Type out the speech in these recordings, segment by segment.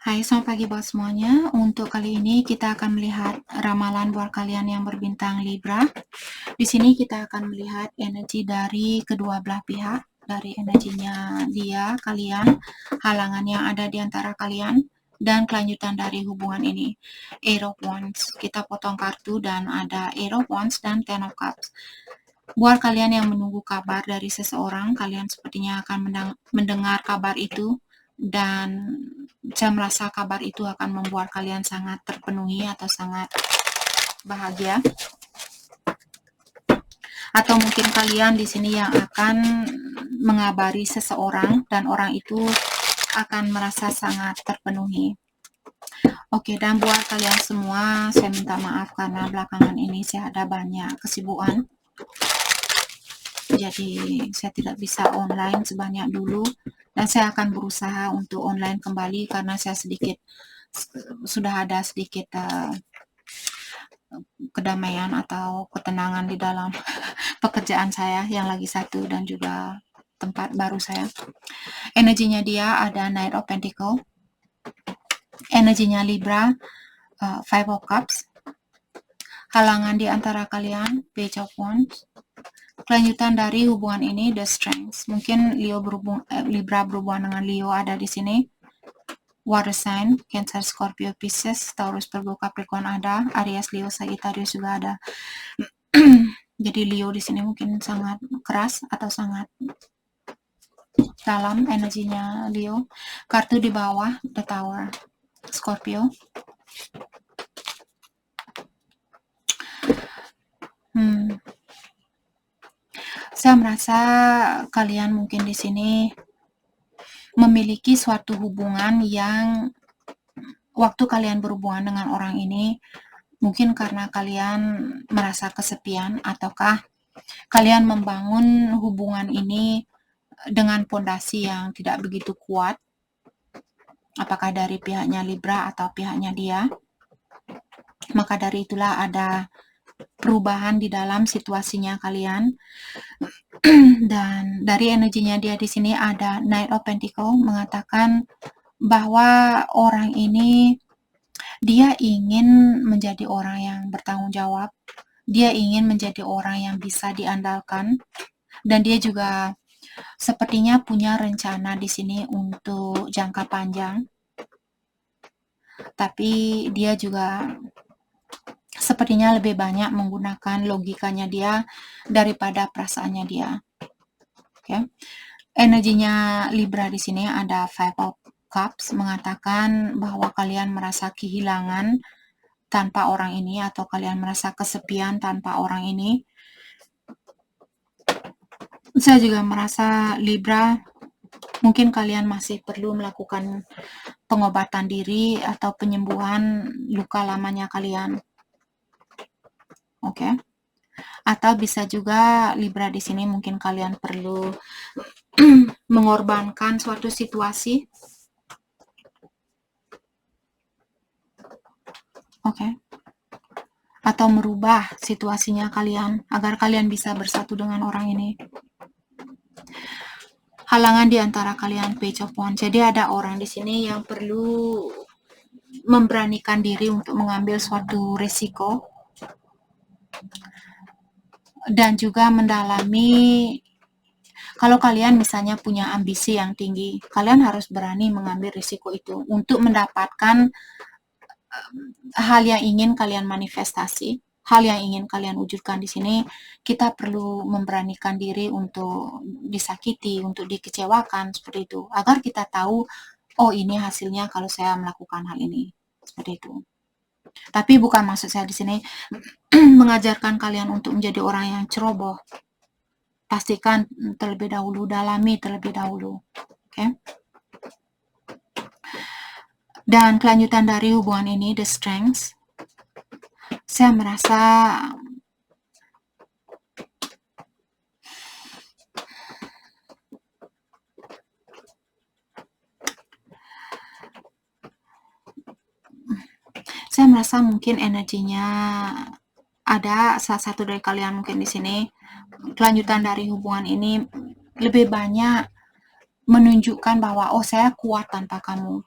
Hai, selamat pagi buat semuanya. Untuk kali ini kita akan melihat ramalan buat kalian yang berbintang Libra. Di sini kita akan melihat energi dari kedua belah pihak, dari energinya dia, kalian, halangan yang ada di antara kalian, dan kelanjutan dari hubungan ini. Eight of Wands. Kita potong kartu dan ada Eight of Wands dan Ten of Cups. Buat kalian yang menunggu kabar dari seseorang, kalian sepertinya akan mendengar kabar itu, dan saya merasa kabar itu akan membuat kalian sangat terpenuhi atau sangat bahagia. Atau mungkin kalian di sini yang akan mengabari seseorang dan orang itu akan merasa sangat terpenuhi. Oke, dan buat kalian semua, saya minta maaf karena belakangan ini saya ada banyak kesibukan. Jadi saya tidak bisa online sebanyak dulu, dan saya akan berusaha untuk online kembali karena saya sudah ada sedikit kedamaian atau ketenangan di dalam pekerjaan saya yang lagi satu dan juga tempat baru saya. Energinya dia ada Knight of Pentacles, energinya Libra, Five of Cups, halangan di antara kalian, Page of Wands. Kelanjutan dari hubungan ini, The Strength. Mungkin Libra berhubungan dengan Leo ada di sini. Water sign, Cancer, Scorpio, Pisces, Taurus, Virgo, Capricorn ada, Aries, Leo, Sagittarius juga ada. Jadi Leo di sini mungkin sangat keras atau sangat dalam energinya Leo. Kartu di bawah, The Tower, Scorpio. Saya merasa kalian mungkin di sini memiliki suatu hubungan yang waktu kalian berhubungan dengan orang ini, mungkin karena kalian merasa kesepian, ataukah kalian membangun hubungan ini dengan pondasi yang tidak begitu kuat, apakah dari pihaknya Libra atau pihaknya dia. Maka dari itulah ada perubahan di dalam situasinya kalian. Dan dari energinya dia di sini ada Knight of Pentacles, mengatakan bahwa orang ini dia ingin menjadi orang yang bertanggung jawab, dia ingin menjadi orang yang bisa diandalkan, dan dia juga sepertinya punya rencana di sini untuk jangka panjang. Tapi dia juga sepertinya lebih banyak menggunakan logikanya dia daripada perasaannya dia. Oke. Energinya Libra di sini ada Five of Cups, mengatakan bahwa kalian merasa kehilangan tanpa orang ini, atau kalian merasa kesepian tanpa orang ini. Saya juga merasa Libra, mungkin kalian masih perlu melakukan pengobatan diri atau penyembuhan luka lamanya kalian. Oke. Atau bisa juga Libra di sini mungkin kalian perlu mengorbankan suatu situasi. Oke. Atau merubah situasinya kalian agar kalian bisa bersatu dengan orang ini. Halangan di antara kalian, Page of Wands. Jadi ada orang di sini yang perlu memberanikan diri untuk mengambil suatu risiko dan juga mendalami. Kalau kalian misalnya punya ambisi yang tinggi, kalian harus berani mengambil risiko itu untuk mendapatkan hal yang ingin kalian manifestasi, hal yang ingin kalian wujudkan di sini. Kita perlu memberanikan diri untuk disakiti, untuk dikecewakan, seperti itu, agar kita tahu, oh ini hasilnya kalau saya melakukan hal ini, seperti itu. Tapi bukan maksud saya di sini mengajarkan kalian untuk menjadi orang yang ceroboh. Pastikan terlebih dahulu, dalami terlebih dahulu. Oke. Dan kelanjutan dari hubungan ini, The Strength. Saya merasa mungkin energinya ada salah satu dari kalian mungkin di sini kelanjutan dari hubungan ini lebih banyak menunjukkan bahwa oh saya kuat tanpa kamu,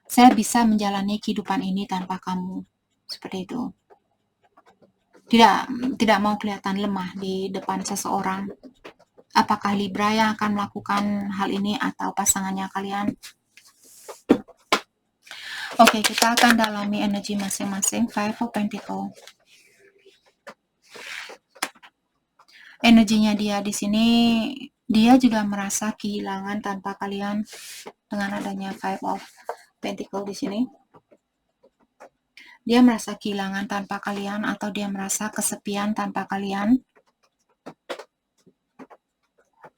Saya bisa menjalani kehidupan ini tanpa kamu. Seperti itu. Tidak mau kelihatan lemah di depan seseorang. Apakah Libra yang akan melakukan hal ini atau pasangannya kalian? Oke, kita akan dalami energi masing-masing. Five of Pentacles. Energinya dia di sini, dia juga merasa kehilangan tanpa kalian dengan adanya Five of Pentacles di sini. Dia merasa kehilangan tanpa kalian atau dia merasa kesepian tanpa kalian.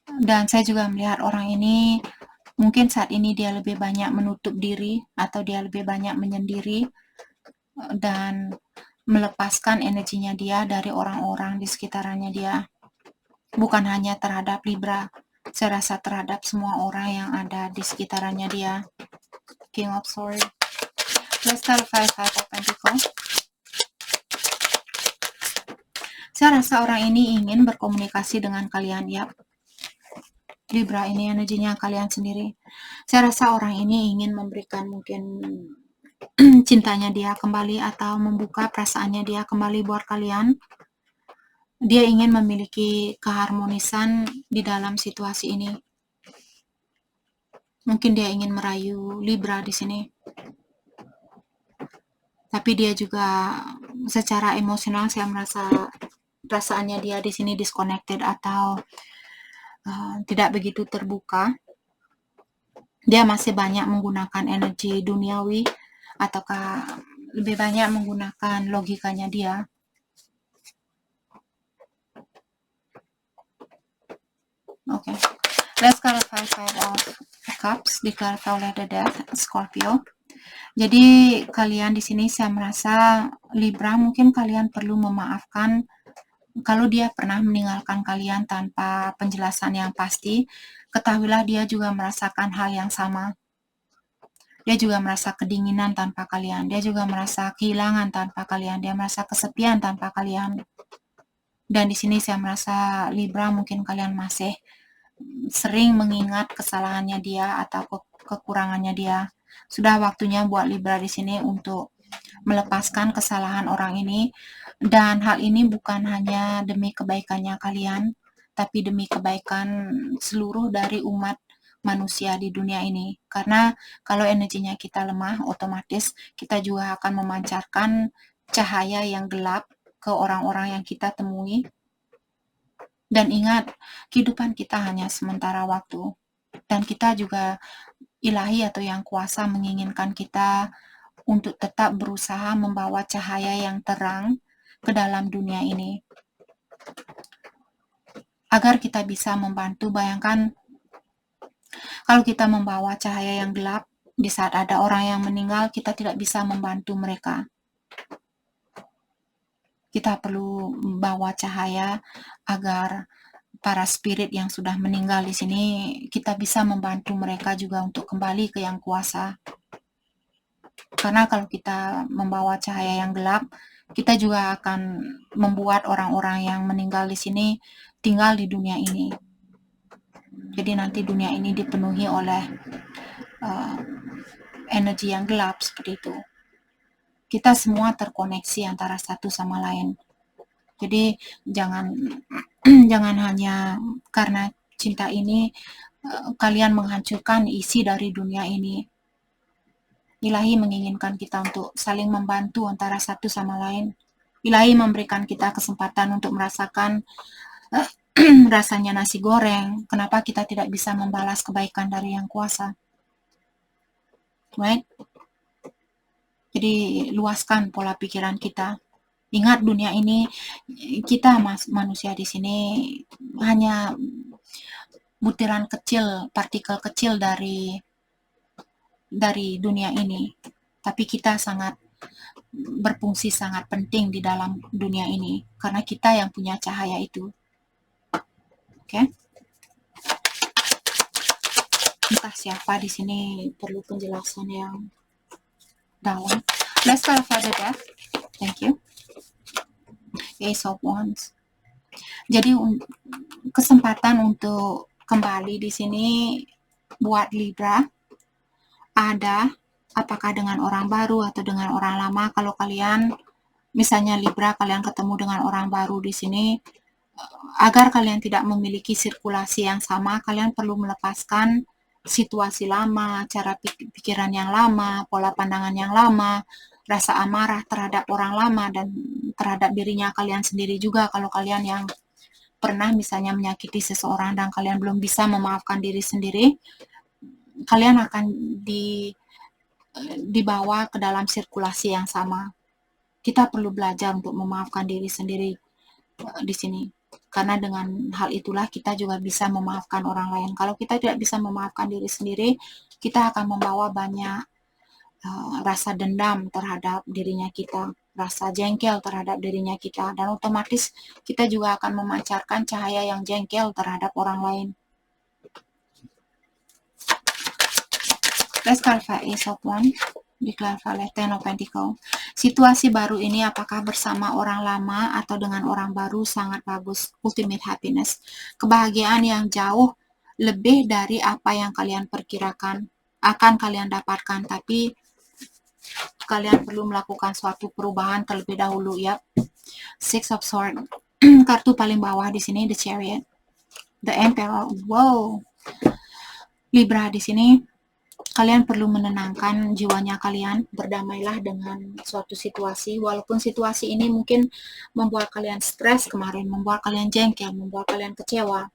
Dan saya juga melihat orang ini mungkin saat ini dia lebih banyak menutup diri atau dia lebih banyak menyendiri dan melepaskan energinya dia dari orang-orang di sekitarnya dia. Bukan hanya terhadap Libra, saya rasa terhadap semua orang yang ada di sekitarnya dia. King of Swords. Let's clarify Five of Pentacles. Saya rasa orang ini ingin berkomunikasi dengan kalian, ya. Libra, ini energinya kalian sendiri. Saya rasa orang ini ingin memberikan mungkin cintanya dia kembali atau membuka perasaannya dia kembali buat kalian. Dia ingin memiliki keharmonisan di dalam situasi ini. Mungkin dia ingin merayu Libra di sini. Tapi dia juga secara emosional saya merasa perasaannya dia di sini disconnected atau tidak begitu terbuka. Dia masih banyak menggunakan energi duniawi ataukah lebih banyak menggunakan logikanya dia. Oke. Let's clarify Five of Cups, diklarify oleh The Death, Scorpio. Jadi kalian di sini saya merasa Libra mungkin kalian perlu memaafkan kalau dia pernah meninggalkan kalian tanpa penjelasan yang pasti. Ketahuilah dia juga merasakan hal yang sama. Dia juga merasa kedinginan tanpa kalian. Dia juga merasa kehilangan tanpa kalian. Dia merasa kesepian tanpa kalian. Dan di sini saya merasa Libra mungkin kalian masih sering mengingat kesalahannya dia atau kekurangannya dia. Sudah waktunya buat Libra di sini untuk melepaskan kesalahan orang ini, dan hal ini bukan hanya demi kebaikannya kalian, tapi demi kebaikan seluruh dari umat manusia di dunia ini. Karena kalau energinya kita lemah, otomatis kita juga akan memancarkan cahaya yang gelap ke orang-orang yang kita temui. Dan ingat, kehidupan kita hanya sementara waktu. Dan kita juga ilahi atau yang kuasa menginginkan kita untuk tetap berusaha membawa cahaya yang terang ke dalam dunia ini. Agar kita bisa membantu, bayangkan kalau kita membawa cahaya yang gelap, di saat ada orang yang meninggal, kita tidak bisa membantu mereka. Kita perlu membawa cahaya agar para spirit yang sudah meninggal di sini, kita bisa membantu mereka juga untuk kembali ke yang kuasa. Karena kalau kita membawa cahaya yang gelap, kita juga akan membuat orang-orang yang meninggal di sini tinggal di dunia ini. Jadi nanti dunia ini dipenuhi oleh energi yang gelap seperti itu. Kita semua terkoneksi antara satu sama lain. Jadi jangan jangan hanya karena cinta ini kalian menghancurkan isi dari dunia ini. Ilahi menginginkan kita untuk saling membantu antara satu sama lain. Ilahi memberikan kita kesempatan untuk merasakan rasanya nasi goreng. Kenapa kita tidak bisa membalas kebaikan dari yang kuasa? Right? Jadi luaskan pola pikiran kita. Ingat, dunia ini kita manusia di sini hanya butiran kecil, partikel kecil dari dunia ini. Tapi kita sangat berfungsi sangat penting di dalam dunia ini karena kita yang punya cahaya itu. Oke? Entah siapa di sini perlu penjelasan yang dalam. Let's clarify the death. Thank you. Ace of Wands. Jadi kesempatan untuk kembali di sini buat Libra ada apakah dengan orang baru atau dengan orang lama. Kalau kalian, misalnya Libra, kalian ketemu dengan orang baru di sini, agar kalian tidak memiliki sirkulasi yang sama, kalian perlu melepaskan situasi lama, cara pikiran yang lama, pola pandangan yang lama, rasa amarah terhadap orang lama dan terhadap dirinya kalian sendiri juga. Kalau kalian yang pernah misalnya menyakiti seseorang dan kalian belum bisa memaafkan diri sendiri, kalian akan dibawa ke dalam sirkulasi yang sama. Kita perlu belajar untuk memaafkan diri sendiri di sini. Karena dengan hal itulah kita juga bisa memaafkan orang lain. Kalau kita tidak bisa memaafkan diri sendiri, kita akan membawa banyak rasa dendam terhadap dirinya kita, rasa jengkel terhadap dirinya kita, dan otomatis kita juga akan memancarkan cahaya yang jengkel terhadap orang lain. Let's clarify Ace of Wands, diklarify oleh Ten of Pentacles. Situasi baru ini apakah bersama orang lama atau dengan orang baru sangat bagus. Ultimate happiness. Kebahagiaan yang jauh lebih dari apa yang kalian perkirakan akan kalian dapatkan, tapi kalian perlu melakukan suatu perubahan terlebih dahulu ya. Six of Swords. Kartu paling bawah di sini The Chariot. The Emperor. Wow. Libra di sini kalian perlu menenangkan jiwanya kalian, berdamailah dengan suatu situasi, walaupun situasi ini mungkin membuat kalian stres kemarin, membuat kalian jengkel, membuat kalian kecewa.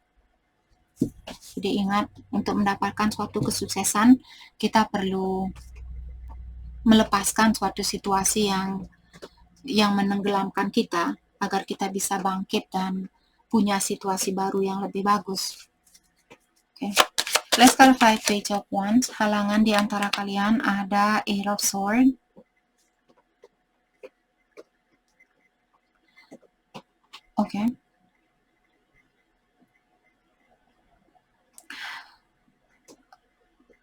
Jadi ingat, untuk mendapatkan suatu kesuksesan, kita perlu melepaskan suatu situasi yang menenggelamkan kita, agar kita bisa bangkit dan punya situasi baru yang lebih bagus. Oke. Let's clarify Page of Wands. Halangan di antara kalian ada Eight of Swords. Oke.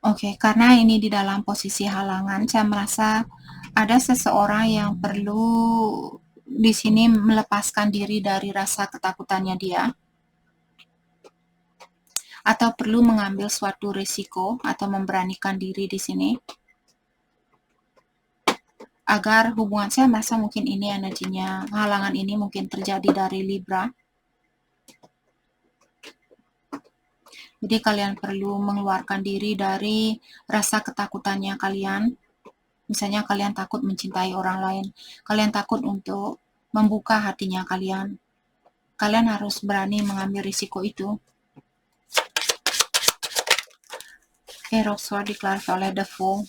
Oke, karena ini di dalam posisi halangan, saya merasa ada seseorang yang perlu di sini melepaskan diri dari rasa ketakutannya dia, atau perlu mengambil suatu risiko atau memberanikan diri di sini agar hubungan, saya merasa mungkin ini energinya, halangan ini mungkin terjadi dari Libra. Jadi kalian perlu mengeluarkan diri dari rasa ketakutannya kalian. Misalnya kalian takut mencintai orang lain, kalian takut untuk membuka hatinya kalian. Kalian harus berani mengambil risiko itu. Eight of Swords diklarify oleh The Fool.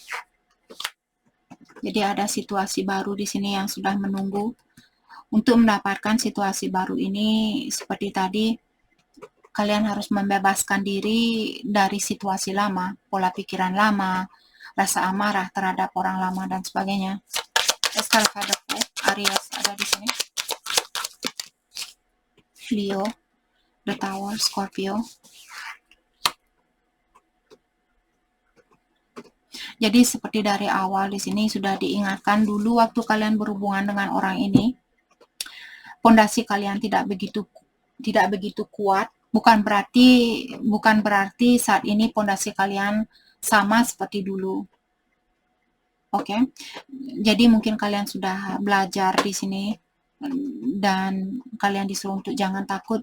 Jadi ada situasi baru di sini yang sudah menunggu. Untuk mendapatkan situasi baru ini, seperti tadi, kalian harus membebaskan diri dari situasi lama, pola pikiran lama, rasa amarah terhadap orang lama dan sebagainya. Escalade, Aries ada di sini. Leo, The Tower, Scorpio. Jadi seperti dari awal di sini sudah diingatkan dulu waktu kalian berhubungan dengan orang ini, pondasi kalian tidak begitu kuat. Bukan berarti saat ini pondasi kalian sama seperti dulu. Oke. Jadi mungkin kalian sudah belajar di sini dan kalian disuruh untuk jangan takut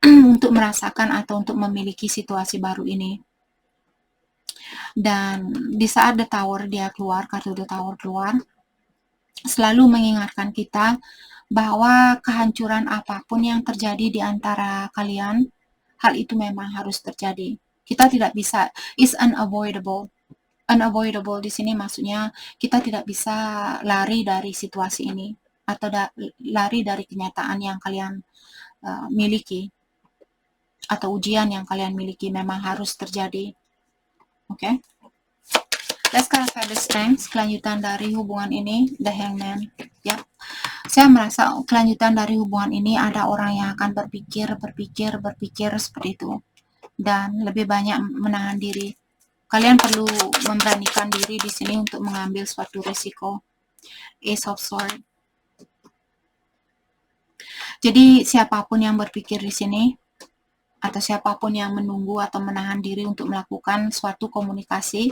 untuk merasakan atau untuk memiliki situasi baru ini. Dan di saat The Tower dia keluar, kartu The Tower keluar, selalu mengingatkan kita bahwa kehancuran apapun yang terjadi di antara kalian, hal itu memang harus terjadi. Kita tidak bisa, is unavoidable. Unavoidable di sini maksudnya kita tidak bisa lari dari situasi ini atau lari dari kenyataan yang kalian miliki atau ujian yang kalian miliki, memang harus terjadi. Oke. Let's clarify the strength, kelanjutan dari hubungan ini, The Hangman. Ya, saya merasa kelanjutan dari hubungan ini ada orang yang akan berpikir seperti itu, dan lebih banyak menahan diri. Kalian perlu memberanikan diri di sini untuk mengambil suatu risiko. Ace of Swords. Jadi siapapun yang berpikir di sini, atau siapapun yang menunggu atau menahan diri untuk melakukan suatu komunikasi,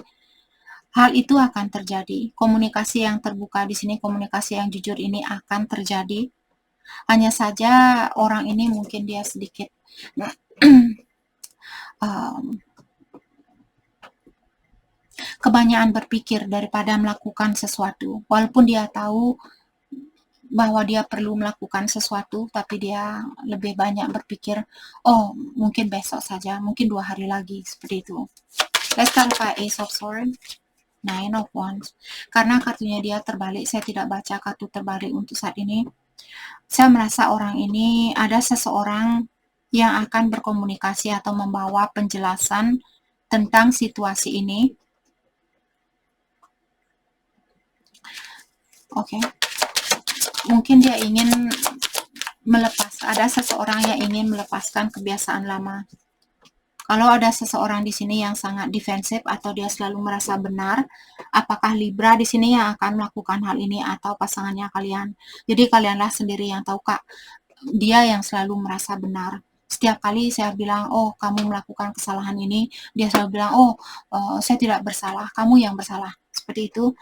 hal itu akan terjadi. Komunikasi yang terbuka di sini, komunikasi yang jujur ini akan terjadi. Hanya saja orang ini mungkin dia sedikit kebanyakan berpikir daripada melakukan sesuatu. Walaupun dia tahu bahwa dia perlu melakukan sesuatu, tapi dia lebih banyak berpikir, oh mungkin besok saja, mungkin 2 hari lagi, seperti itu. Let's start by Ace of Swords, Nine of Wands. Karena kartunya dia terbalik, saya tidak baca kartu terbalik untuk saat ini. Saya merasa orang ini ada seseorang yang akan berkomunikasi atau membawa penjelasan tentang situasi ini. Oke. Mungkin dia ingin ada seseorang yang ingin melepaskan kebiasaan lama. Kalau ada seseorang di sini yang sangat defensif atau dia selalu merasa benar, apakah Libra di sini yang akan melakukan hal ini atau pasangannya kalian? Jadi kalianlah sendiri yang tahu, Kak. Dia yang selalu merasa benar. Setiap kali saya bilang, oh kamu melakukan kesalahan ini, dia selalu bilang, oh saya tidak bersalah, kamu yang bersalah. Seperti itu.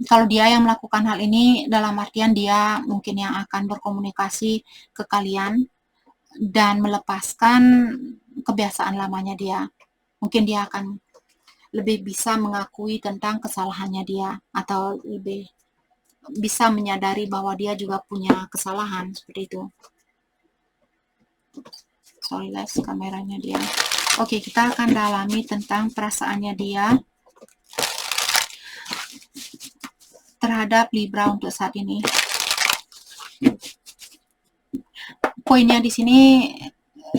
Kalau dia yang melakukan hal ini, dalam artian dia mungkin yang akan berkomunikasi ke kalian dan melepaskan kebiasaan lamanya dia. Mungkin dia akan lebih bisa mengakui tentang kesalahannya dia, atau lebih bisa menyadari bahwa dia juga punya kesalahan, seperti itu. Sorry guys, kameranya dia. Oke, kita akan dalami tentang perasaannya dia terhadap Libra untuk saat ini. Poinnya di sini,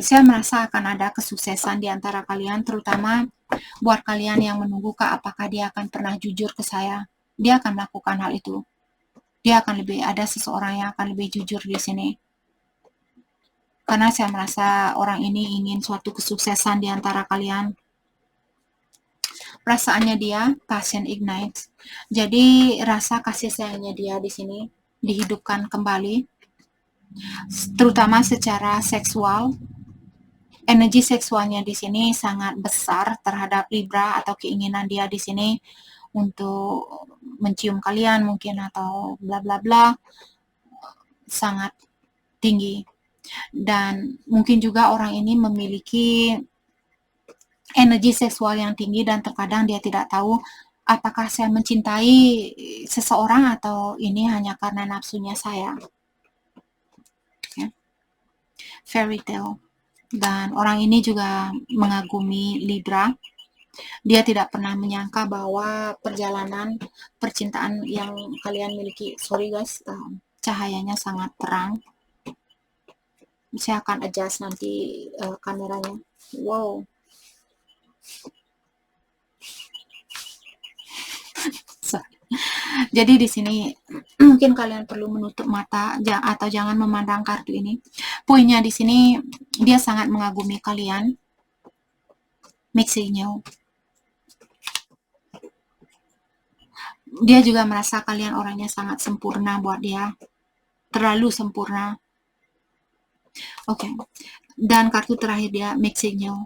saya merasa akan ada kesuksesan di antara kalian, terutama buat kalian yang menunggu, Kak, apakah dia akan pernah jujur ke saya. Dia akan melakukan hal itu. Dia akan ada seseorang yang akan lebih jujur di sini. Karena saya merasa orang ini ingin suatu kesuksesan di antara kalian. Perasaannya dia, passion ignites. Jadi rasa kasih sayangnya dia di sini dihidupkan kembali, terutama secara seksual. Energi seksualnya di sini sangat besar terhadap Libra, atau keinginan dia di sini untuk mencium kalian mungkin atau bla bla bla sangat tinggi. Dan mungkin juga orang ini memiliki energi seksual yang tinggi dan terkadang dia tidak tahu apakah saya mencintai seseorang atau ini hanya karena nafsunya saya. Okay. Fairy tale. Dan orang ini juga mengagumi Libra. Dia tidak pernah menyangka bahwa perjalanan percintaan yang kalian miliki, sorry guys, cahayanya sangat terang. Saya akan adjust nanti kameranya. Wow. Jadi di sini mungkin kalian perlu menutup mata atau jangan memandang kartu ini. Poinnya di sini dia sangat mengagumi kalian. Mixing you. Dia juga merasa kalian orangnya sangat sempurna buat dia. Terlalu sempurna. Oke. Okay. Dan kartu terakhir dia mixing you.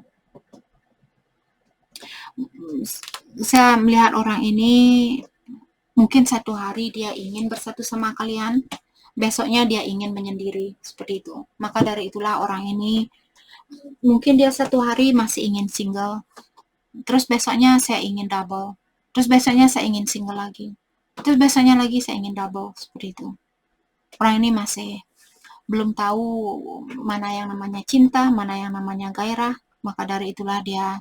Saya melihat orang ini mungkin satu hari dia ingin bersatu sama kalian, besoknya dia ingin menyendiri, seperti itu. Maka dari itulah orang ini mungkin dia satu hari masih ingin single, terus besoknya saya ingin double, terus besoknya saya ingin single lagi, terus besoknya lagi saya ingin double, seperti itu. Orang ini masih belum tahu mana yang namanya cinta, mana yang namanya gairah. Maka dari itulah dia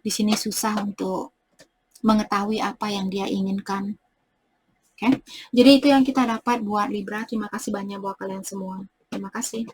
di sini susah untuk mengetahui apa yang dia inginkan. Oke, jadi itu yang kita dapat buat Libra. Terima kasih banyak buat kalian semua. Terima kasih.